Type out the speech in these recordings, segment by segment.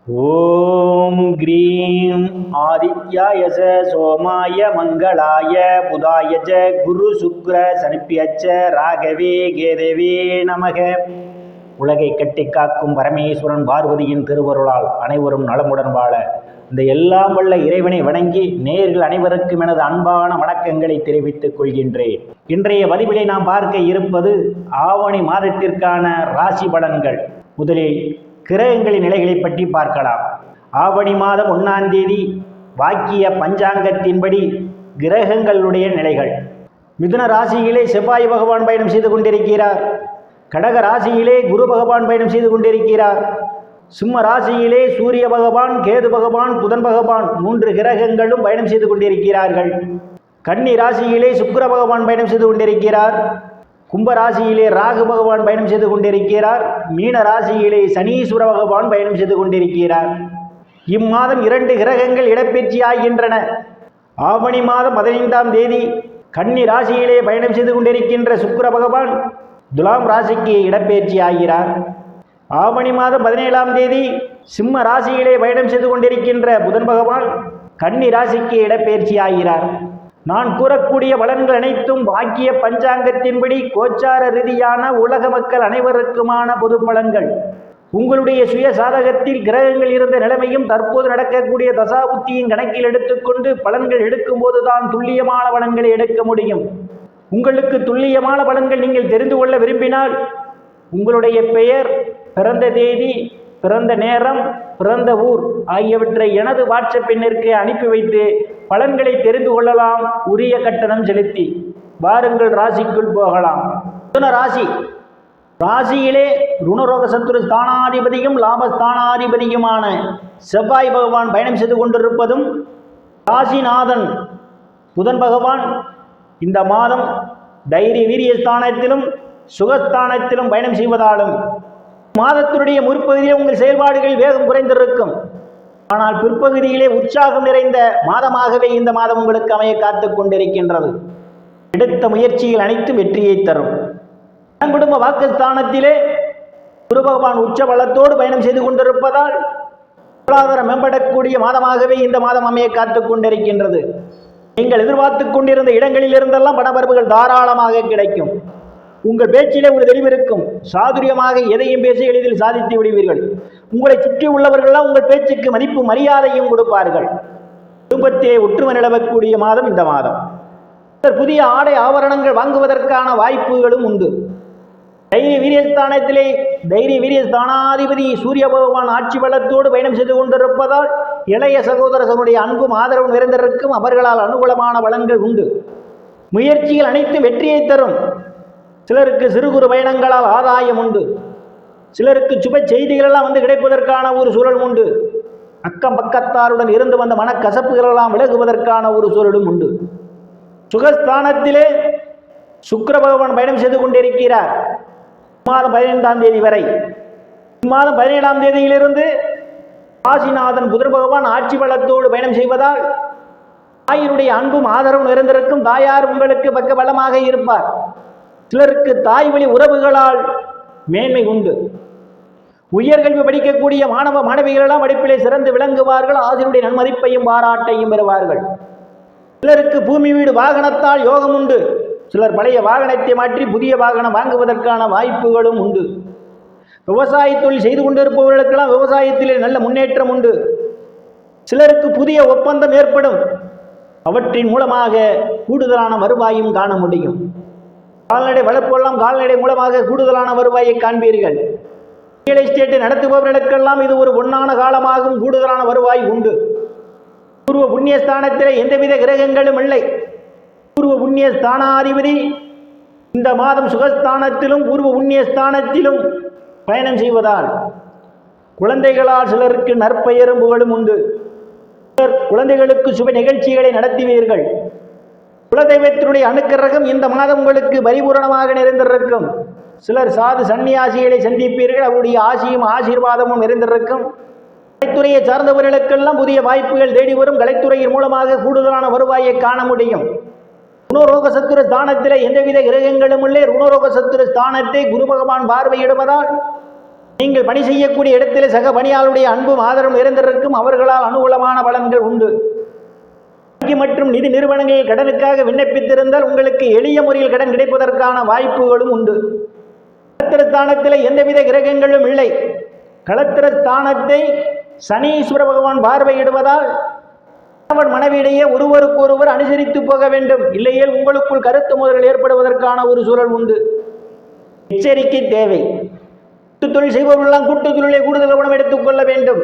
ஓம் cream ஆதித்யாய சோமாய மங்களாய புதாய குரு சுக்ர சனிப்பியச்ச ராகவே கேதவே நமக. உலகை கட்டி காக்கும் பரமேஸ்வரன் பார்வதியின் திருவருளால் அனைவரும் நலமுடன் வாழ இந்த எல்லாம் வல்ல இறைவனை வணங்கி நேயர்கள் அனைவருக்கும் எனது அன்பான வணக்கங்களை தெரிவித்துக் கொள்கின்றேன். இன்றைய பதிவிலை நாம் பார்க்க இருப்பது ஆவணி மாதத்திற்கான ராசி பலன்கள். முதலில் கிரகங்களின் நிலைகளை பற்றி பார்க்கலாம். ஆவணி மாதம் 1ஆம் தேதி வாக்கிய பஞ்சாங்கத்தின்படி கிரகங்களுடைய நிலைகள். மிதுன ராசியிலே செவ்வாய் பகவான் பயணம் செய்து கொண்டிருக்கிறார். கடக ராசியிலே குரு பகவான் பயணம் செய்து கொண்டிருக்கிறார். சிம்ம ராசியிலே சூரிய பகவான், கேது பகவான், புதன் பகவான் 3 கிரகங்களும் பயணம் செய்து கொண்டிருக்கிறார்கள். கன்னி ராசியிலே சுக்கிர பகவான் பயணம் செய்து கொண்டிருக்கிறார். கும்ப ராசியிலே ராகு பகவான் பயணம் செய்து கொண்டிருக்கிறார். மீன ராசியிலே சனீஸ்வர பகவான் பயணம் செய்து கொண்டிருக்கிறார். இம்மாதம் 2 கிரகங்கள் இடப்பெயர்ச்சி ஆகின்றன. ஆவணி மாதம் 15ஆம் தேதி கன்னி ராசியிலே பயணம் செய்து கொண்டிருக்கின்ற சுக்கிர பகவான் துலாம் ராசிக்கு இடப்பெயர்ச்சி ஆகிறார். ஆவணி மாதம் 17ஆம் தேதி சிம்ம ராசியிலே பயணம் செய்து கொண்டிருக்கின்ற புதன் பகவான் கன்னி ராசிக்கு இடப்பெயர்ச்சி ஆகிறார். நான் கூறக்கூடிய பலன்கள் அனைத்தும் வாக்கிய பஞ்சாங்கத்தின்படி கோச்சார ரீதியான உலக மக்கள் அனைவருக்குமான பொது பலன்கள். உங்களுடைய சுய சாதகத்தில் கிரகங்கள் இருந்த நிலைமையும் தற்போது நடக்கக்கூடிய தசாபுத்தியும் கணக்கில் எடுத்துக்கொண்டு பலன்கள் எடுக்கும் போதுதான் துல்லியமான பலன்களை எடுக்க முடியும். உங்களுக்கு துல்லியமான பலன்கள் நீங்கள் தெரிந்து கொள்ள விரும்பினால் உங்களுடைய பெயர், பிறந்த தேதி, பிறந்த நேரம், பிறந்த ஊர் ஆகியவற்றை எனது வாட்ஸ்அப் எண்ணிற்கு அனுப்பி வைத்து பலன்களை தெரிந்து கொள்ளலாம். உரிய கட்டணம் செலுத்தி வாருங்கள் ராசிக்குள் போகலாம். மிதுன ராசி. ராசியிலே ருணரோக சத்துரு ஸ்தானாதிபதியும் லாபஸ்தானாதிபதியுமான செவ்வாய் பகவான் பயணம் செய்து கொண்டிருப்பதும் ராசிநாதன் புதன் பகவான் இந்த மாதம் தைரிய வீரிய ஸ்தானத்திலும் சுகஸ்தானத்திலும் பயணம் செய்வதாலும் மாதத்தினுடைய முற்பகுதியில் உங்கள் செயல்பாடுகள் வேகம் குறைந்திருக்கும். ஆனால் பிற்பகுதியிலே உற்சாகம் நிறைந்த மாதமாகவே இந்த மாதம் உங்களுக்கு அமைய காத்து கொண்டிருக்கின்றது. எடுத்த முயற்சிகள் அனைத்தும் வெற்றியை தரும். குடும்ப வாக்குஸ்தானத்திலே குரு பகவான் உச்ச பலத்தோடு பயணம் செய்து கொண்டிருப்பதால் பொருளாதாரம் மேம்படக்கூடிய மாதமாகவே இந்த மாதம் அமைய காத்து கொண்டிருக்கின்றது. நீங்கள் எதிர்பார்த்து கொண்டிருந்த இடங்களில் இருந்தெல்லாம் பணவரவுகள் தாராளமாக கிடைக்கும். உங்கள் பேச்சிலே ஒரு தெளிவிருக்கும். சாதுரியமாக எதையும் பேசி எளிதில் சாதித்து விடுவீர்கள். உங்களை சுற்றி உள்ளவர்கள்லாம் உங்கள் பேச்சுக்கு மதிப்பு மரியாதையும் கொடுப்பார்கள். குடும்பத்தை ஒற்றுமை நிலவக்கூடிய மாதம் இந்த மாதம். புதிய ஆடை ஆபரணங்கள் வாங்குவதற்கான வாய்ப்புகளும் உண்டு. தைரிய வீரியஸ்தானத்திலே தைரிய வீரியஸ்தானாதிபதி சூரிய பகவான் ஆட்சி பலத்தோடு பயணம் செய்து கொண்டிருப்பதால் இளைய சகோதரர்களுடைய அன்பும் ஆதரவும் நிறைந்திருக்கும். அவர்களால் அனுகூலமான பலன்கள் உண்டு. முயற்சிகள் அனைத்தும் வெற்றியை தரும். சிலருக்கு சிறு குறு பயணங்களால் ஆதாயம் உண்டு. சிலருக்கு சுப செய்திகளெல்லாம் கிடைப்பதற்கான ஒரு சூழல் உண்டு. அக்கம் பக்கத்தாருடன் இருந்து வந்த மனக்கசப்புகளெல்லாம் விலகுவதற்கான ஒரு சூழலும் உண்டு. சுகஸ்தானத்திலே சுக்கிர பகவான் பயணம் செய்து கொண்டிருக்கிறார். மாதம் 15ஆம் தேதி வரை. இம்மாதம் 17ஆம் தேதியிலிருந்து ராசிநாதன் புதன் பகவான் ஆட்சி பலத்தோடு பயணம் செய்வதால் தாயினுடைய அன்பும் ஆதரவும் நிறைந்திருக்கும். தாயார் உங்களுக்கு பக்க பலமாக இருப்பார். சிலருக்கு தாய் வழி உறவுகளால் மேன்மை உண்டு. உயர்கல்வி படிக்கக்கூடிய மாணவ மாணவிகளெல்லாம் படிப்பிலே சிறந்து விளங்குவார்கள். ஆசிரியருடைய நன்மதிப்பையும் பாராட்டையும் பெறுவார்கள். சிலருக்கு பூமி வீடு வாகனத்தால் யோகம் உண்டு. சிலர் பழைய வாகனத்தை மாற்றி புதிய வாகனம் வாங்குவதற்கான வாய்ப்புகளும் உண்டு. விவசாய தொழில் செய்து கொண்டிருப்பவர்களுக்கெல்லாம் விவசாயத்திலே நல்ல முன்னேற்றம் உண்டு. சிலருக்கு புதிய ஒப்பந்தம் ஏற்படும். அவற்றின் மூலமாக கூடுதலான வருவாயும் காண முடியும். கால்நடை வளர்ப்பெல்லாம் கால்நடை மூலமாக கூடுதலான வருவாயை காண்பீர்கள். ரியல் எஸ்டேட்டை நடத்துபவர்களுக்கெல்லாம் இது ஒரு பொன்னான காலமாகும். கூடுதலான வருவாய் உண்டு. பூர்வ புண்ணியஸ்தானத்திலே எந்தவித கிரகங்களும் இல்லை. பூர்வ புண்ணிய ஸ்தானாதிபதி இந்த மாதம் சுகஸ்தானத்திலும் பூர்வ புண்ணிய ஸ்தானத்திலும் பயணம் செய்வதால் குழந்தைகளால் சிலருக்கு நற்பெயரும் புகழும் உண்டு. சிலர் குழந்தைகளுக்கு சுப நிகழ்ச்சிகளை நடத்துவீர்கள். குலதெய்வத்தினுடைய அனுக்கிரகம் இந்த மாதம் உங்களுக்கு பரிபூரணமாக நிறைந்திருக்கும். சிலர் சாது சன்னியாசிகளை சந்திப்பீர்கள். அவருடைய ஆசியும் ஆசீர்வாதமும் நிறைந்திருக்கும். கலைத்துறையை சார்ந்தவர்களுக்கெல்லாம் புதிய வாய்ப்புகள் தேடி வரும். கலைத்துறையின் மூலமாக கூடுதலான வருவாயை காண முடியும். ருணரோக சத்துரு ஸ்தானத்திலே எந்தவித கிரகங்களும் உள்ளே. ருணரோக சத்துரு ஸ்தானத்தை குரு பகவான் பார்வையிடுவதால் நீங்கள் பணி செய்யக்கூடிய இடத்தில் சக பணியாளருடைய அன்பும் ஆதரவும் இருந்திருக்கும். அவர்களால் அனுகூலமான பலன்கள் உண்டு. வங்கி மற்றும் நிதி நிறுவனங்களில் கடனுக்காக விண்ணப்பித்திருந்தால் உங்களுக்கு எளிய முறையில் கடன் கிடைப்பதற்கான வாய்ப்புகளும் உண்டு. களத்திரஸ்தானத்தில் எந்தவித கிரகங்களும் இல்லை. களத்திரஸ்தானத்தை சனீஸ்வர பகவான் பார்வையிடுவதால் மனைவியிடையே ஒருவருக்கொருவர் அனுசரித்து போக வேண்டும். இல்லையேல் உங்களுக்குள் கருத்து மோதல்கள் ஏற்படுவதற்கான ஒரு சூழல் உண்டு. எச்சரிக்கை தேவை. தொழில் செய்பவர்களெல்லாம் கூட்டு தொழிலை கூடுதல் கவனம் எடுத்துக்கொள்ள வேண்டும்.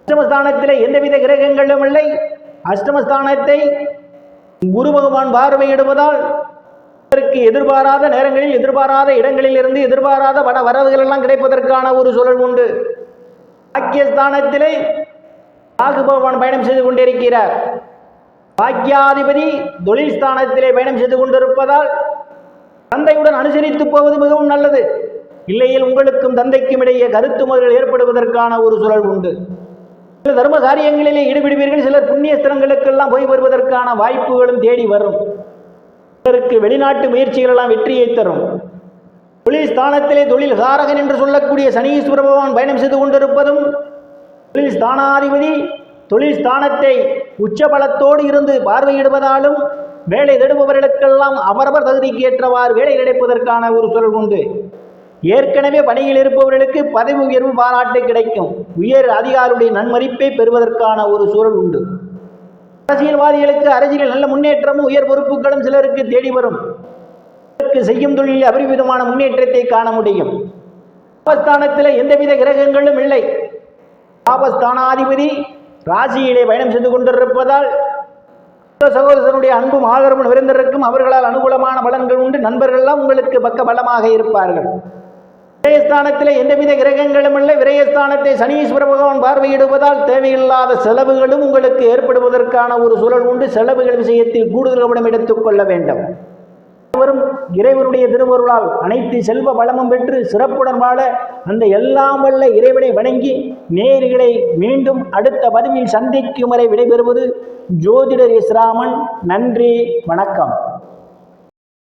அஷ்டமஸ்தானத்தில் எந்தவித கிரகங்களும் இல்லை. அஷ்டமஸ்தானத்தை குரு பகவான் பார்வையிடுவதால் எதிர்பாராத நேரங்களில் எதிர்பாராத இடங்களில் இருந்து எதிர்பாராத பண வரவுகள் எல்லாம் கிடைப்பதற்கான ஒரு சூழல் உண்டு. பாக்கியஸ்தானத்திலே ராகு பகவான் பயணம் செய்து கொண்டிருக்கிறார். பாக்கியாதிபதி தொழில் ஸ்தானத்திலே பயணம் செய்து கொண்டிருப்பதால் தந்தையுடன் அனுசரித்து போவது மிகவும் நல்லது. இல்லையில் உங்களுக்கும் தந்தைக்கும் இடையே கருத்து மோதல்கள் ஏற்படுவதற்கான ஒரு சூழல் உண்டு. சில தர்ம காரியங்களிலே ஈடுபடுவீர்கள். சிலர் புண்ணிய ஸ்தலங்களுக்கெல்லாம் போய் வருவதற்கான வாய்ப்புகளும் தேடி வரும். சிலருக்கு வெளிநாட்டு முயற்சிகள் எல்லாம் வெற்றியை தரும். தொழில் ஸ்தானத்திலே தொழில் காரகன் என்று சொல்லக்கூடிய சனீஸ்வர பகவான் பயணம் செய்து கொண்டிருப்பதும், தொழில் ஸ்தானாதிபதி தொழில் ஸ்தானத்தை உச்ச பலத்தோடு இருந்து பார்வையிடுவதாலும் வேலை தேடுபவர்களுக்கெல்லாம் அவரவர் தகுதிக்கு ஏற்றவாறு வேலை கிடைப்பதற்கான ஒரு சூழல் உண்டு. ஏற்கனவே பணியில் இருப்பவர்களுக்கு பதவி உயர்வு பாராட்டு கிடைக்கும். உயர் அதிகாரியுடைய நன்மதிப்பை பெறுவதற்கான ஒரு சூழல் உண்டு. அரசியல்வாதிகளுக்கு அரசியலில் நல்ல முன்னேற்றமும் உயர் பொறுப்புகளும் சிலருக்கு தேடி வரும். செய்யும் தொழிலில் அபரிவிதமான முன்னேற்றத்தை காண முடியும். பாபஸ்தானத்தில் எந்தவித கிரகங்களும் இல்லை. பாபஸ்தானாதிபதி ராசியிலே பயணம் செய்து கொண்டிருப்பதால் சகோதரனுடைய அன்பும் ஆதரவும் நிறைந்திருக்கும். அவர்களால் அனுகூலமான பலன்கள் உண்டு. நண்பர்கள்லாம் உங்களுக்கு பக்க பலமாக இருப்பார்கள். விரயஸ்தானத்தில் எந்தவித கிரகங்களும் இல்லை. விரயஸ்தானத்தை சனீஸ்வர பகவான் பார்வையிடுவதால் தேவையில்லாத செலவுகளும் உங்களுக்கு ஏற்படுவதற்கான ஒரு சூழல் உண்டு. செலவுகள் விஷயத்தில் கூடுதல் கவனம் எடுத்துக்கொள்ள வேண்டும். வரும் இறைவனுடைய திருவருளால் அனைத்து செல்வ வளமும் பெற்று சிறப்புடன் வாழ அந்த எல்லாம் வல்ல இறைவனை வணங்கி நேர்களை மீண்டும் அடுத்த பதிவில் சந்திக்கும் வரை விடைபெறுவது ஜோதிடர் எஸ் ராமன். நன்றி, வணக்கம்.